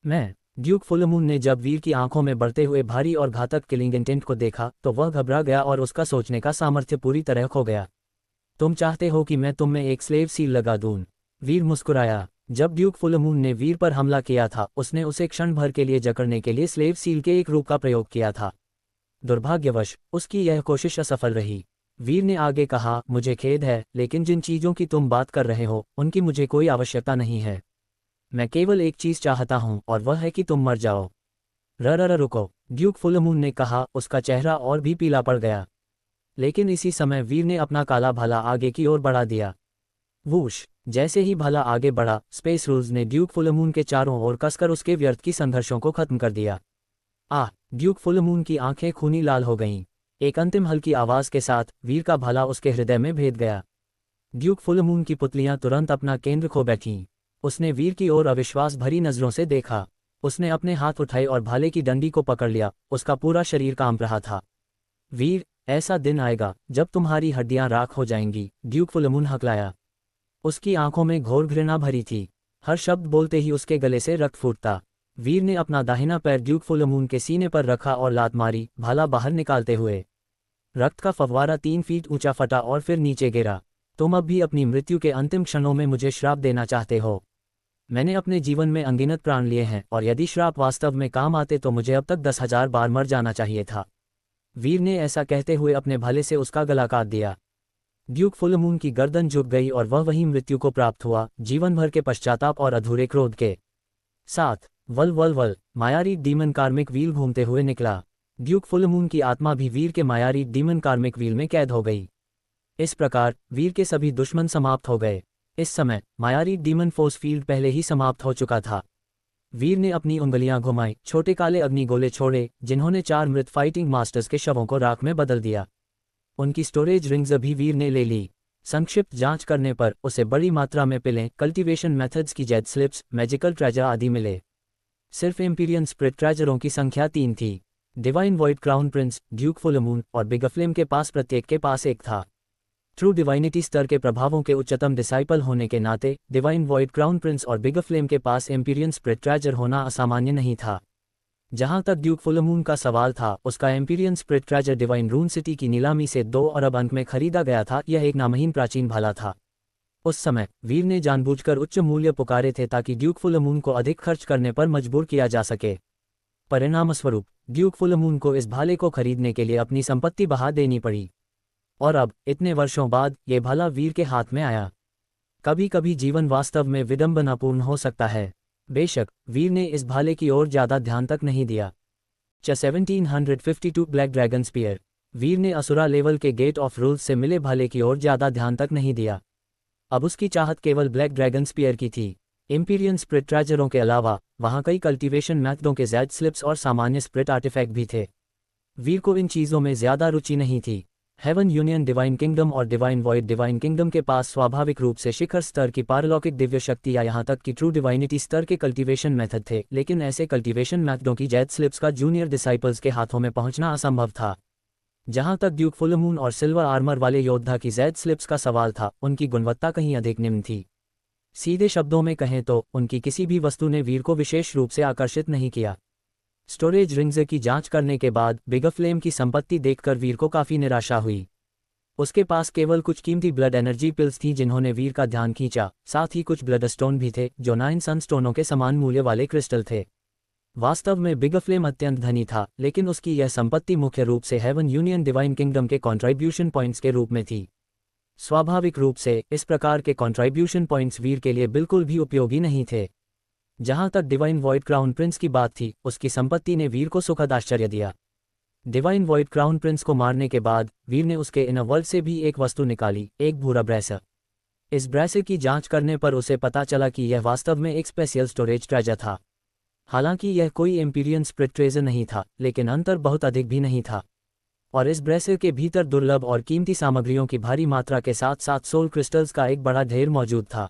मैं ड्यूक फुल मून ने जब वीर की आंखों में बढ़ते हुए भारी और घातक किलिंग इंटेंट को देखा तो वह घबरा गया और उसका सोचने का सामर्थ्य पूरी तरह खो गया। तुम चाहते हो कि मैं तुम में एक स्लेव सील लगा दूं? वीर मुस्कुराया। जब ड्यूक फुल मून ने वीर पर हमला किया था, उसने उसे क्षण भर के लिए जकड़ने के लिए स्लेव सील के एक रूप का प्रयोग किया था। दुर्भाग्यवश उसकी यह कोशिश असफल रही। वीर ने आगे कहा, मुझे खेद है, लेकिन जिन चीजों की तुम बात कर रहे हो उनकी मुझे कोई आवश्यकता नहीं है। मैं केवल एक चीज चाहता हूं और वह है कि तुम मर जाओ। रुको, ड्यूक फुल मून ने कहा, उसका चेहरा और भी पीला पड़ गया। लेकिन इसी समय वीर ने अपना काला भाला आगे की ओर बढ़ा दिया। वूश! जैसे ही भाला आगे बढ़ा, स्पेस रूल्स ने ड्यूक फुल मून के चारों ओर कसकर उसके व्यर्थ की संघर्षों को खत्म कर दिया। ड्यूक फुल मून की आंखें खूनी लाल हो गईं। एक अंतिम हल्की आवाज के साथ वीर का भाला उसके हृदय में भेद गया। ड्यूक फुल मून की पुतलियां तुरंत अपना केंद्र खो बैठीं। उसने वीर की ओर अविश्वास भरी नजरों से देखा। उसने अपने हाथ उठाए और भाले की डंडी को पकड़ लिया। उसका पूरा शरीर कांप रहा था। वीर, ऐसा दिन आएगा जब तुम्हारी हड्डियां राख हो जाएंगी, ड्यूक फुल मून हकलाया। उसकी आंखों में घोर घृणा भरी थी। हर शब्द बोलते ही उसके गले से रक्त फूटता। वीर ने अपना दाहिना पैर ड्यूक फुल मून के सीने पर रखा और लात मारी, भाला बाहर निकालते हुए। रक्त का फव्वारा 3 फीट ऊंचा फटा और फिर नीचे गिरा। तुम अब भी अपनी मृत्यु के अंतिम क्षणों में मुझे श्राप देना चाहते हो? मैंने अपने जीवन में अनगिनत प्राण लिए हैं और यदि श्राप वास्तव में काम आते तो मुझे अब तक 10,000 बार मर जाना चाहिए था। वीर ने ऐसा कहते हुए अपने भाले से उसका गला काट दिया। ड्यूक फुल मून की गर्दन झुक गई और वह वहीं मृत्यु को प्राप्त हुआ, जीवन भर के पश्चाताप और अधूरे क्रोध के साथ। वल, मायारी डीमन कार्मिक व्हील घूमते हुए निकला। ड्यूक फुल मून की आत्मा भी वीर के मायारी डीमन कार्मिक व्हील में कैद हो गई। इस प्रकार वीर के सभी दुश्मन समाप्त हो गए। इस समय मायारी डीमन फोर्स फील्ड पहले ही समाप्त हो चुका था। वीर ने अपनी उंगलियां घुमाई, छोटे काले अग्निगोले छोड़े जिन्होंने 4 मृत फाइटिंग मास्टर्स के शवों को राख में बदल दिया। उनकी स्टोरेज रिंग्स भी वीर ने ले ली। संक्षिप्त जांच करने पर उसे बड़ी मात्रा में पिलें, कल्टीवेशन मेथड्स की जेड स्लिप्स, मैजिकल ट्रेजर आदि मिले। सिर्फ एम्पीरियन स्प्रिट ट्रेजरों की संख्या 3 थी। Divine Void Crown Prince, Duke Fullmoon और बिग फ्लेम के पास प्रत्येक के पास एक था। ट्रू डिवाइनिटी स्तर के प्रभावों के उच्चतम डिसाइपल होने के नाते डिवाइन वॉइड क्राउन प्रिंस और बिग फ्लेम के पास एम्पीरियन स्पिरिट ट्रेजर होना असामान्य नहीं था। जहां तक ड्यूक फुलमून का सवाल था, उसका Empyrean Spirit Treasure Divine Rune City की नीलामी से 2 अरब अंक में खरीदा गया था। यह एक नामहीन प्राचीन भाला था। उस समय वीर ने जानबूझकर उच्च मूल्य पुकारे थे ताकि ड्यूक फुलमून को अधिक खर्च करने पर मजबूर किया जा सके। परिणामस्वरूप ड्यूक फुलमून को इस भाले को खरीदने के लिए अपनी संपत्ति बहा देनी पड़ी। और अब इतने वर्षों बाद ये भाला वीर के हाथ में आया। कभी कभी जीवन वास्तव में विडंबनापूर्ण हो सकता है। बेशक वीर ने इस भाले की ओर ज्यादा ध्यान तक नहीं दिया। 1752 ब्लैक ड्रैगन स्पीयर। वीर ने असुरा लेवल के गेट ऑफ रूल्स से मिले भाले की ओर ज्यादा ध्यान तक नहीं दिया। अब उसकी चाहत केवल ब्लैक ड्रैगन स्पीयर की थी। एम्पीरियन स्पिरिट ट्रेजरों के अलावा वहां कई कल्टीवेशन मैथडों के ज़ैड स्लिप्स और सामान्य स्पिरिट आर्टिफैक्ट भी थे। वीर को इन चीज़ों में ज़्यादा रुचि नहीं थी। हेवन यूनियन डिवाइन किंगडम और डिवाइन वॉइड डिवाइन किंगडम के पास स्वाभाविक रूप से शिखर स्तर की पारलौकिक दिव्य शक्ति या यहाँ तक कि ट्रू डिवाइनिटी स्तर के कल्टीवेशन मेथड थे, लेकिन ऐसे कल्टीवेशन मैथडों की ज़ैड स्लिप्स का जूनियर डिसाइपल्स के हाथों में पहुंचना असंभव था। जहां तक ड्यूक फुलमून और सिल्वर आर्मर वाले योद्धा की ज़ैड स्लिप्स का सवाल था, उनकी गुणवत्ता कहीं अधिक निम्न थी। सीधे शब्दों में कहें तो उनकी किसी भी वस्तु ने वीर को विशेष रूप से आकर्षित नहीं किया। स्टोरेज रिंग्स की जांच करने के बाद बिग फ्लेम की संपत्ति देखकर वीर को काफ़ी निराशा हुई। उसके पास केवल कुछ कीमती ब्लड एनर्जी पिल्स थीं जिन्होंने वीर का ध्यान खींचा। साथ ही कुछ ब्लड स्टोन भी थे जो 9 सनस्टोनों के समान मूल्य वाले क्रिस्टल थे। वास्तव में बिग फ्लेम अत्यंत धनी था, लेकिन उसकी यह संपत्ति मुख्य रूप से हेवन यूनियन डिवाइन किंगडम के कॉन्ट्रीब्यूशन पॉइंट्स के रूप में थी। स्वाभाविक रूप से इस प्रकार के कॉन्ट्रीब्यूशन पॉइंट्स वीर के लिए बिल्कुल भी उपयोगी नहीं थे। जहां तक डिवाइन वॉइड क्राउन प्रिंस की बात थी, उसकी संपत्ति ने वीर को सुखद आश्चर्य दिया। डिवाइन वॉइड क्राउन प्रिंस को मारने के बाद वीर ने उसके इनर वर्ल्ड से भी एक वस्तु निकाली, एक भूरा ब्रेसर। इस ब्रेसर की जांच करने पर उसे पता चला कि यह वास्तव में एक स्पेशल स्टोरेज ट्रेजर था। हालांकि यह कोई एम्पीरियन स्पिरिट ट्रेजर नहीं था, लेकिन अंतर बहुत अधिक भी नहीं था। और इस ब्रेसर के भीतर दुर्लभ और कीमती सामग्रियों की भारी मात्रा के साथ साथ सोल क्रिस्टल्स का एक बड़ा ढेर मौजूद था।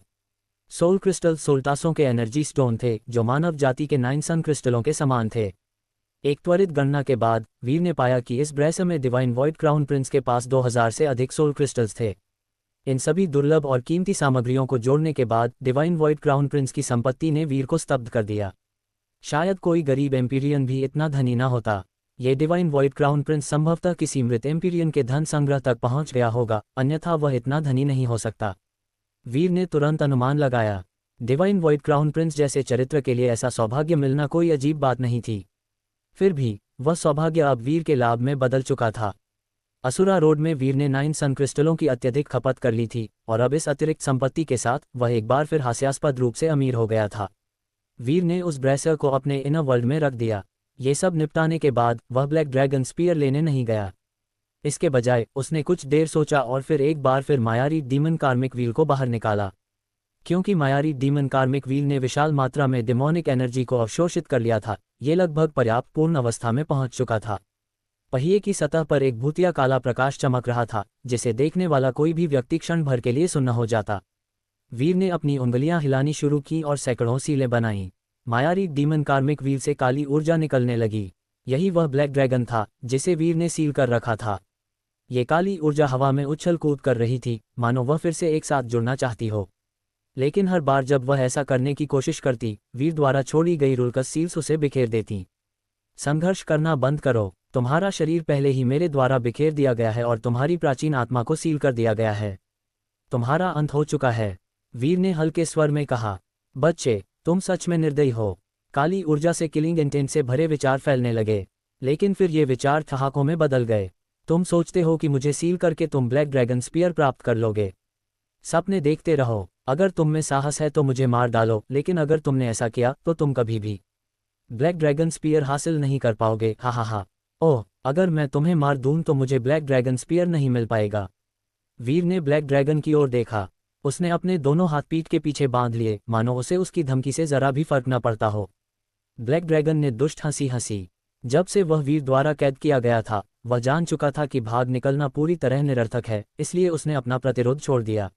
सोल क्रिस्टल सोल्टासों के एनर्जी स्टोन थे जो मानव जाति के 9 सन क्रिस्टलों के समान थे। एक त्वरित गणना के बाद वीर ने पाया कि इस ब्रेसर में डिवाइन वॉइड क्राउन प्रिंस के पास 2000 से अधिक सोल क्रिस्टल्स थे। इन सभी दुर्लभ और कीमती सामग्रियों को जोड़ने के बाद डिवाइन वॉइड क्राउन प्रिंस की संपत्ति ने वीर को स्तब्ध कर दिया। शायद कोई गरीब एम्पीरियन भी इतना धनी न होता। ये डिवाइन वॉइड क्राउन प्रिंस संभवतः किसी मृत एम्पीरियन के धन संग्रह तक पहुंच गया होगा, अन्यथा वह इतना धनी नहीं हो सकता। वीर ने तुरंत अनुमान लगाया। डिवाइन वॉइड क्राउन प्रिंस जैसे चरित्र के लिए ऐसा सौभाग्य मिलना कोई अजीब बात नहीं थी। फिर भी वह सौभाग्य अब वीर के लाभ में बदल चुका था। असुरा रोड में वीर ने 9 सन क्रिस्टलों की अत्यधिक खपत कर ली थी और अब इस अतिरिक्त संपत्ति के साथ वह एक बार फिर हास्यास्पद रूप से अमीर हो गया था। वीर ने उस ब्रेसर को अपने इनर वर्ल्ड में रख दिया। ये सब निपटाने के बाद वह ब्लैक ड्रैगन स्पीयर लेने नहीं गया। इसके बजाय उसने कुछ देर सोचा और फिर एक बार फिर मायारी डीमन कार्मिक व्हील को बाहर निकाला। क्योंकि मायारी डीमन कार्मिक व्हील ने विशाल मात्रा में डेमोनिक एनर्जी को अवशोषित कर लिया था, ये लगभग पर्याप्त पूर्ण अवस्था में पहुंच चुका था। पहिए की सतह पर एक भूतिया काला प्रकाश चमक रहा था, जिसे देखने वाला कोई भी व्यक्ति क्षण भर के लिए सुन्न हो जाता। वीर ने अपनी उंगलियां हिलानी शुरू की और सैकड़ों सीलें बनाईं। मायारी डीमन कार्मिक व्हील से काली ऊर्जा निकलने लगी। यही वह ब्लैक ड्रैगन था जिसे वीर ने सील कर रखा था। ये काली ऊर्जा हवा में उछल कूद कर रही थी, मानो वह फिर से एक साथ जुड़ना चाहती हो। लेकिन हर बार जब वह ऐसा करने की कोशिश करती, वीर द्वारा छोड़ी गई रुलकस सील्स उसे बिखेर देती। संघर्ष करना बंद करो। तुम्हारा शरीर पहले ही मेरे द्वारा बिखेर दिया गया है और तुम्हारी प्राचीन आत्मा को सील कर दिया गया है। तुम्हारा अंत हो चुका है, वीर ने हल्के स्वर में कहा। बच्चे, तुम सच में निर्दयी हो। काली ऊर्जा से किलिंग इंटेंट से भरे विचार फैलने लगे, लेकिन फिर ये विचार ठहाकों में बदल गए। तुम सोचते हो कि मुझे सील करके तुम ब्लैक ड्रैगन स्पीयर प्राप्त कर लोगे। सपने देखते रहो। अगर तुम में साहस है तो मुझे मार डालो, लेकिन अगर तुमने ऐसा किया तो तुम कभी भी ब्लैक ड्रैगन स्पीयर हासिल नहीं कर पाओगे। हा हा हा। ओह, अगर मैं तुम्हें मार दूं तो मुझे ब्लैक ड्रैगन स्पीयर नहीं मिल पाएगा। वीर ने ब्लैक ड्रैगन की ओर देखा। उसने अपने दोनों हाथ पीठ के पीछे बांध लिए, मानो उसे उसकी धमकी से जरा भी फर्क न पड़ता हो। ब्लैक ड्रैगन ने दुष्ट हंसी हंसी। जब से वह वीर द्वारा कैद किया गया था, वह जान चुका था कि भाग निकलना पूरी तरह निरर्थक है, इसलिए उसने अपना प्रतिरोध छोड़ दिया।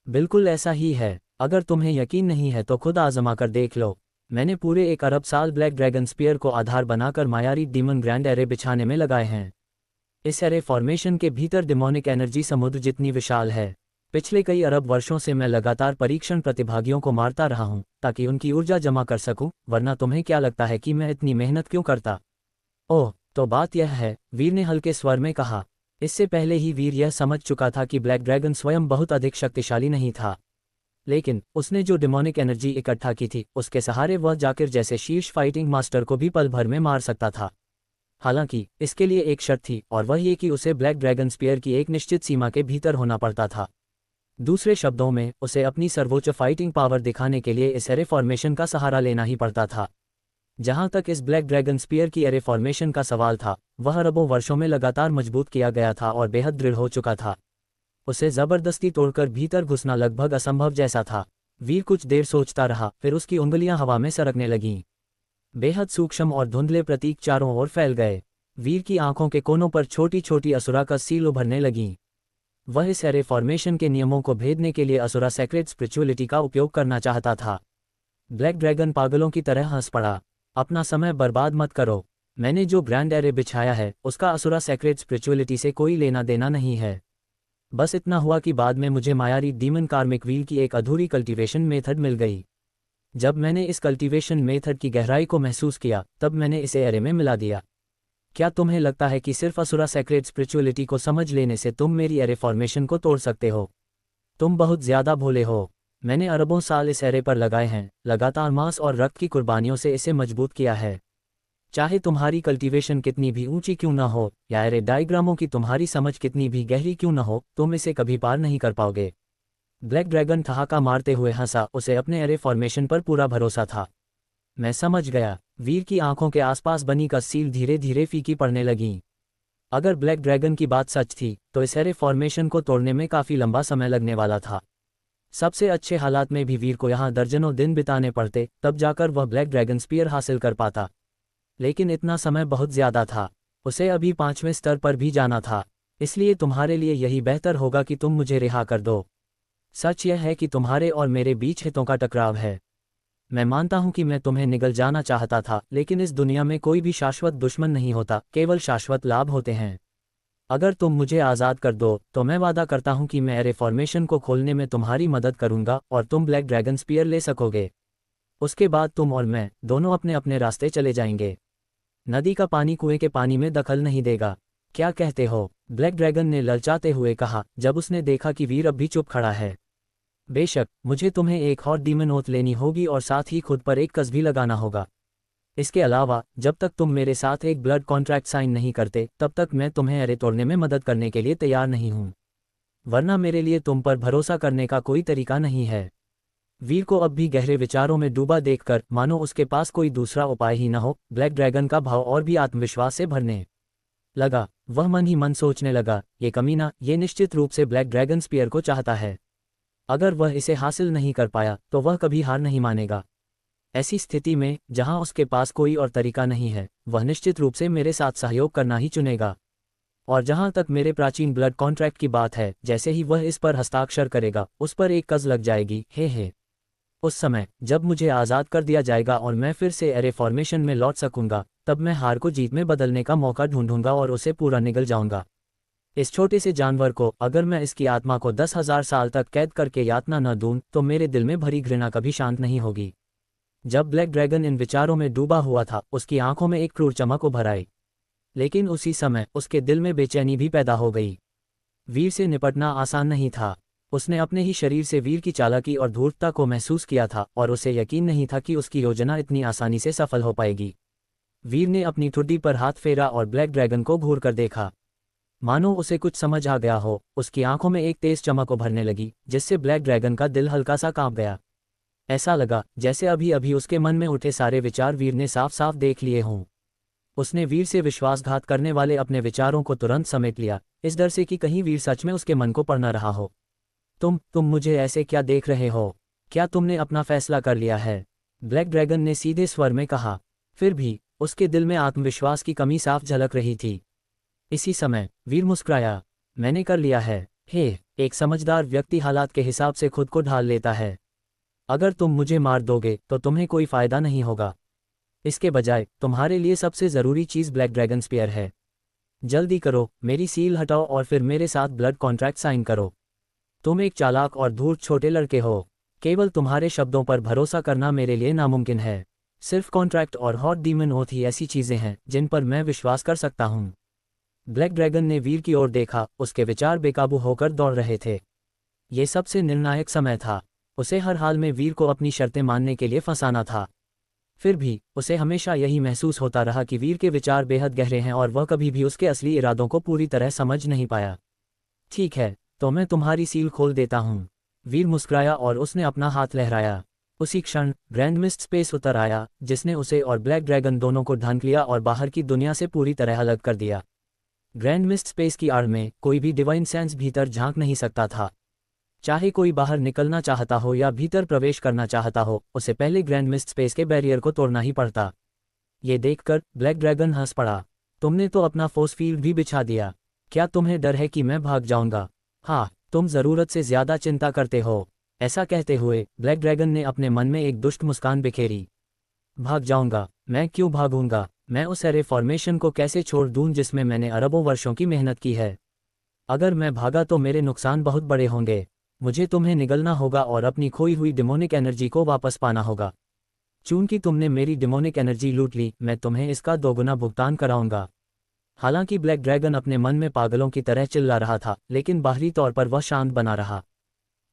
बिल्कुल ऐसा ही है। अगर तुम्हें यकीन नहीं है तो खुद आजमा कर देख लो। मैंने पूरे 1 अरब साल ब्लैक ड्रैगन स्पीयर को आधार बनाकर मायारी डीमन ग्रैंड एरे बिछाने में लगाए हैं। इस एरे फॉर्मेशन के भीतर डिमोनिक एनर्जी समुद्र जितनी विशाल है। पिछले कई अरब वर्षों से मैं लगातार परीक्षण प्रतिभागियों को मारता रहा हूं ताकि उनकी ऊर्जा जमा कर सकूं, वरना तुम्हें क्या लगता है कि मैं इतनी मेहनत क्यों करता? ओह, तो बात यह है, वीर ने हल्के स्वर में कहा। इससे पहले ही वीर यह समझ चुका था कि ब्लैक ड्रैगन स्वयं बहुत अधिक शक्तिशाली नहीं था, लेकिन उसने जो डिमोनिक एनर्जी इकट्ठा की थी उसके सहारे वह जाकिर जैसे शीर्ष फाइटिंग मास्टर को भी पल भर में मार सकता था। हालांकि इसके लिए एक शर्त थी, और वह ये कि उसे ब्लैक ड्रैगन स्पीयर की एक निश्चित सीमा के भीतर होना पड़ता था। दूसरे शब्दों में, उसे अपनी सर्वोच्च फाइटिंग पावर दिखाने के लिए इस एरे फॉर्मेशन का सहारा लेना ही पड़ता था। जहां तक इस ब्लैक ड्रैगन स्पीयर की एरे फॉर्मेशन का सवाल था, वह अरबों वर्षों में लगातार मजबूत किया गया था और बेहद दृढ़ हो चुका था। उसे जबरदस्ती तोड़कर भीतर घुसना लगभग असंभव जैसा था। वीर कुछ देर सोचता रहा, फिर उसकी उंगलियां हवा में सरकने लगीं। बेहद सूक्ष्म और धुंधले प्रतीक चारों ओर फैल गए। वीर की आंखों के कोनों पर छोटी छोटी असुरा का सील उभरने लगीं। वह इस एरे फॉर्मेशन के नियमों को भेदने के लिए असुरा सेक्रेट स्पिरिचुअलिटी का उपयोग करना चाहता था। ब्लैक ड्रैगन पागलों की तरह हंस पड़ा। अपना समय बर्बाद मत करो। मैंने जो ग्रैंड एरे बिछाया है उसका असुरा सेक्रेट स्पिरिचुअलिटी से कोई लेना देना नहीं है। बस इतना हुआ कि बाद में मुझे मायारी डीमन कार्मिक व्हील की एक अधूरी कल्टीवेशन मेथड मिल गई। जब मैंने इस कल्टीवेशन मेथड की गहराई को महसूस किया, तब मैंने इसे एरे में मिला दिया। क्या तुम्हें लगता है कि सिर्फ असुरा सेक्रेट स्पिरिचुअलिटी को समझ लेने से तुम मेरी एरे फॉर्मेशन को तोड़ सकते हो? तुम बहुत ज्यादा भोले हो। मैंने अरबों साल इस एरे पर लगाए हैं, लगातार मांस और रक्त की कुर्बानियों से इसे मजबूत किया है। चाहे तुम्हारी कल्टीवेशन कितनी भी ऊंची क्यों न हो, या एरे डायग्रामों की तुम्हारी समझ कितनी भी गहरी क्यों न हो, तुम इसे कभी पार नहीं कर पाओगे। ब्लैक ड्रैगन ठहाका मारते हुए हंसा। उसे अपने एरे फॉर्मेशन पर पूरा भरोसा था। मैं समझ गया। वीर की आंखों के आसपास बनी कसील धीरे धीरे फीकी पड़ने लगी। अगर ब्लैक ड्रैगन की बात सच थी, तो इस एरे फॉर्मेशन को तोड़ने में काफी लंबा समय लगने वाला था। सबसे अच्छे हालात में भी वीर को यहाँ दर्जनों दिन बिताने पड़ते, तब जाकर वह ब्लैक ड्रैगन स्पीयर हासिल कर पाता। लेकिन इतना समय बहुत ज्यादा था। उसे अभी 5वें स्तर पर भी जाना था। इसलिए तुम्हारे लिए यही बेहतर होगा कि तुम मुझे रिहा कर दो। सच यह है कि तुम्हारे और मेरे बीच हितों का टकराव है। मैं मानता हूं कि मैं तुम्हें निगल जाना चाहता था, लेकिन इस दुनिया में कोई भी शाश्वत दुश्मन नहीं होता, केवल शाश्वत लाभ होते हैं। अगर तुम मुझे आज़ाद कर दो, तो मैं वादा करता हूं कि मैं एरे फॉर्मेशन को खोलने में तुम्हारी मदद करूंगा और तुम ब्लैक ड्रैगन स्पीयर ले सकोगे। उसके बाद तुम और मैं दोनों अपने अपने रास्ते चले जाएंगे। नदी का पानी कुएं के पानी में दखल नहीं देगा। क्या कहते हो? ब्लैक ड्रैगन ने ललचाते हुए कहा, जब उसने देखा कि वीर अब भी चुप खड़ा है। बेशक, मुझे तुम्हें एक और डीमन ओथ लेनी होगी और साथ ही खुद पर एक कस भी लगाना होगा। इसके अलावा, जब तक तुम मेरे साथ एक ब्लड कॉन्ट्रैक्ट साइन नहीं करते, तब तक मैं तुम्हें एरे तोड़ने में मदद करने के लिए तैयार नहीं हूं। वरना मेरे लिए तुम पर भरोसा करने का कोई तरीका नहीं है। वीर को अब भी गहरे विचारों में डूबा देखकर, मानो उसके पास कोई दूसरा उपाय ही न हो, ब्लैक ड्रैगन का भाव और भी आत्मविश्वास से भरने लगा। वह मन ही मन सोचने लगा, ये कमीना, ये निश्चित रूप से ब्लैक ड्रैगन स्पीयर को चाहता है। अगर वह इसे हासिल नहीं कर पाया, तो वह कभी हार नहीं मानेगा। ऐसी स्थिति में, जहां उसके पास कोई और तरीका नहीं है, वह निश्चित रूप से मेरे साथ सहयोग करना ही चुनेगा। और जहां तक मेरे प्राचीन ब्लड कॉन्ट्रैक्ट की बात है, जैसे ही वह इस पर हस्ताक्षर करेगा, उस पर एक कज लग जाएगी। हे। उस समय, जब मुझे आज़ाद कर दिया जाएगा और मैं फिर से एरे फॉर्मेशन में लौट सकूंगा, तब मैं हार को जीत में बदलने का मौका ढूंढूंगा और उसे पूरा निगल जाऊंगा। इस छोटे से जानवर को अगर मैं इसकी आत्मा को 10,000 साल तक कैद करके यातना न दूं, तो मेरे दिल में भरी घृणा कभी शांत नहीं होगी। जब ब्लैक ड्रैगन इन विचारों में डूबा हुआ था, उसकी आंखों में एक क्रूर चमक उभर आई। लेकिन उसी समय उसके दिल में बेचैनी भी पैदा हो गई। वीर से निपटना आसान नहीं था। उसने अपने ही शरीर से वीर की चालाकी और धूर्तता को महसूस किया था, और उसे यकीन नहीं था कि उसकी योजना इतनी आसानी से सफल हो पाएगी। वीर ने अपनी ठुड्डी पर हाथ फेरा और ब्लैक ड्रैगन को घूर कर देखा। मानो उसे कुछ समझ आ गया हो। उसकी आंखों में एक तेज चमक उभरने लगी, जिससे ब्लैक ड्रैगन का दिल हल्का सा कांप गया। ऐसा लगा जैसे अभी अभी उसके मन में उठे सारे विचार वीर ने साफ साफ देख लिए हों। उसने वीर से विश्वासघात करने वाले अपने विचारों को तुरंत समेट लिया, इस डर से कि कहीं वीर सच में उसके मन को पढ़ न रहा हो। तुम मुझे ऐसे क्या देख रहे हो? क्या तुमने अपना फैसला कर लिया है? ब्लैक ड्रैगन ने सीधे स्वर में कहा। फिर भी उसके दिल में आत्मविश्वास की कमी साफ झलक रही थी। इसी समय वीर मुस्कुराया। मैंने कर लिया है। हे, एक समझदार व्यक्ति हालात के हिसाब से खुद को ढाल लेता है। अगर तुम मुझे मार दोगे तो तुम्हें कोई फ़ायदा नहीं होगा। इसके बजाय तुम्हारे लिए सबसे ज़रूरी चीज़ ब्लैक ड्रैगन स्पीयर है। जल्दी करो, मेरी सील हटाओ और फिर मेरे साथ ब्लड कॉन्ट्रैक्ट साइन करो। तुम एक चालाक और धूर्त छोटे लड़के हो। केवल तुम्हारे शब्दों पर भरोसा करना मेरे लिए नामुमकिन है। सिर्फ कॉन्ट्रैक्ट और हॉट डीमन ओथ ही ऐसी चीज़ें हैं जिन पर मैं विश्वास कर सकता हूँ। ब्लैक ड्रैगन ने वीर की ओर देखा, उसके विचार बेकाबू होकर दौड़ रहे थे। ये सबसे निर्णायक समय था। उसे हर हाल में वीर को अपनी शर्तें मानने के लिए फंसाना था। फिर भी उसे हमेशा यही महसूस होता रहा कि वीर के विचार बेहद गहरे हैं और वह कभी भी उसके असली इरादों को पूरी तरह समझ नहीं पाया। ठीक है, तो मैं तुम्हारी सील खोल देता हूँ। वीर मुस्कुराया और उसने अपना हाथ लहराया। उसी क्षण ग्रैंड मिस्ट स्पेस उतर आया, जिसने उसे और ब्लैक ड्रैगन दोनों को ढांक लिया और बाहर की दुनिया से पूरी तरह अलग कर दिया। ग्रैंड मिस्ट स्पेस की आड़ में कोई भी डिवाइन सेंस भीतर झांक नहीं सकता था। चाहे कोई बाहर निकलना चाहता हो या भीतर प्रवेश करना चाहता हो, उसे पहले ग्रैंड मिस्ट स्पेस के बैरियर को तोड़ना ही पड़ता। ये देखकर ब्लैक ड्रैगन हंस पड़ा। तुमने तो अपना फोर्स फील्ड भी बिछा दिया। क्या तुम्हें डर है कि मैं भाग जाऊंगा? हाँ, तुम ज़रूरत से ज़्यादा चिंता करते हो। ऐसा कहते हुए ब्लैक ड्रैगन ने अपने मन में एक दुष्ट मुस्कान बिखेरी। भाग जाऊंगा? मैं क्यों भागूंगा? मैं उस एरे फॉर्मेशन को कैसे छोड़ दूं जिसमें मैंने अरबों वर्षों की मेहनत की है? अगर मैं भागा तो मेरे नुकसान बहुत बड़े होंगे। मुझे तुम्हें निगलना होगा और अपनी खोई हुई डिमोनिक एनर्जी को वापस पाना होगा। चूंकि तुमने मेरी डिमोनिक एनर्जी लूट ली, मैं तुम्हें इसका दोगुना भुगतान कराऊंगा। हालांकि ब्लैक ड्रैगन अपने मन में पागलों की तरह चिल्ला रहा था, लेकिन बाहरी तौर पर वह शांत बना रहा।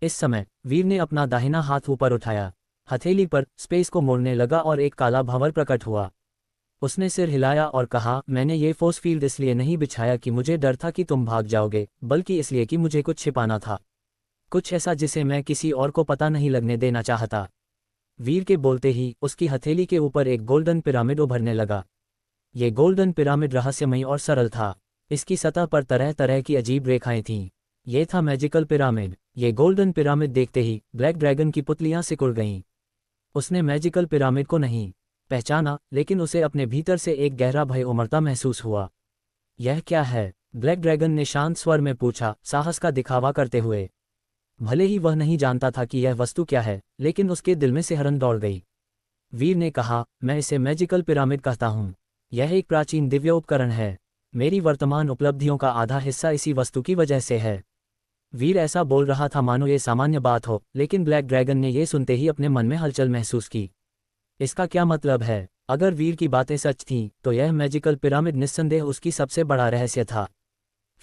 इस समय वीर ने अपना दाहिना हाथ ऊपर उठाया, हथेली पर स्पेस को मोड़ने लगा और एक काला भंवर प्रकट हुआ। उसने सिर हिलाया और कहा, मैंने ये फोर्स फील्ड इसलिए नहीं बिछाया कि मुझे डर था कि तुम भाग जाओगे, बल्कि इसलिए कि मुझे कुछ छिपाना था। कुछ ऐसा जिसे मैं किसी और को पता नहीं लगने देना चाहता। वीर के बोलते ही उसकी हथेली के ऊपर एक गोल्डन पिरामिड उभरने लगा। ये गोल्डन पिरामिड रहस्यमयी और सरल था। इसकी सतह पर तरह तरह की अजीब रेखाएं थीं। ये था मैजिकल पिरामिड। ये गोल्डन पिरामिड देखते ही ब्लैक ड्रैगन की पुतलियां सिकुड़ गईं। उसने मैजिकल पिरामिड को नहीं पहचाना, लेकिन उसे अपने भीतर से एक गहरा भय उमड़ता महसूस हुआ। यह क्या है? ब्लैक ड्रैगन ने शांत स्वर में पूछा, साहस का दिखावा करते हुए। भले ही वह नहीं जानता था कि यह वस्तु क्या है, लेकिन उसके दिल में सिहरन दौड़ गई। वीर ने कहा, मैं इसे मैजिकल पिरामिड कहता हूँ। यह एक प्राचीन दिव्य उपकरण है। मेरी वर्तमान उपलब्धियों का आधा हिस्सा इसी वस्तु की वजह से है। वीर ऐसा बोल रहा था मानो ये सामान्य बात हो, लेकिन ब्लैक ड्रैगन ने यह सुनते ही अपने मन में हलचल महसूस की। इसका क्या मतलब है? अगर वीर की बातें सच थीं, तो यह मैजिकल पिरामिड निस्संदेह उसकी सबसे बड़ा रहस्य था।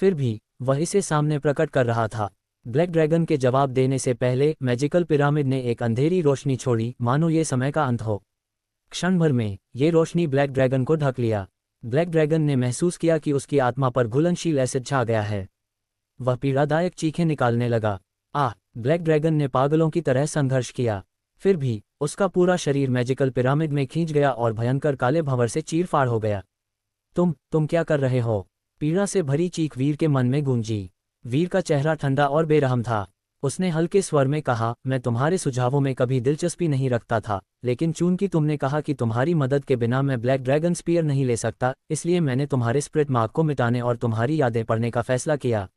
फिर भी वह इसे सामने प्रकट कर रहा था। ब्लैक ड्रैगन के जवाब देने से पहले मैजिकल पिरामिड ने एक अंधेरी रोशनी छोड़ी, मानो ये समय का अंत हो। क्षण भर में ये रोशनी ब्लैक ड्रैगन को ढक लिया। ब्लैक ड्रैगन ने महसूस किया कि उसकी आत्मा पर घुलनशील एसिड छा गया है। वह पीड़ादायक चीखें निकालने लगा। ब्लैक ड्रैगन ने पागलों की तरह संघर्ष किया। फिर भी उसका पूरा शरीर मैजिकल पिरामिड में खींच गया और भयंकर काले भंवर से चीर-फाड़ हो गया। तुम क्या कर रहे हो? पीड़ा से भरी चीख वीर के मन में गूंजी। वीर का चेहरा ठंडा और बेरहम था। उसने हल्के स्वर में कहा, मैं तुम्हारे सुझावों में कभी दिलचस्पी नहीं रखता था, लेकिन चूंकि तुमने कहा कि तुम्हारी मदद के बिना मैं ब्लैक ड्रैगन स्पीयर नहीं ले सकता, इसलिए मैंने तुम्हारे स्पिरिट मार्क को मिटाने और तुम्हारी यादें पढ़ने का फैसला किया।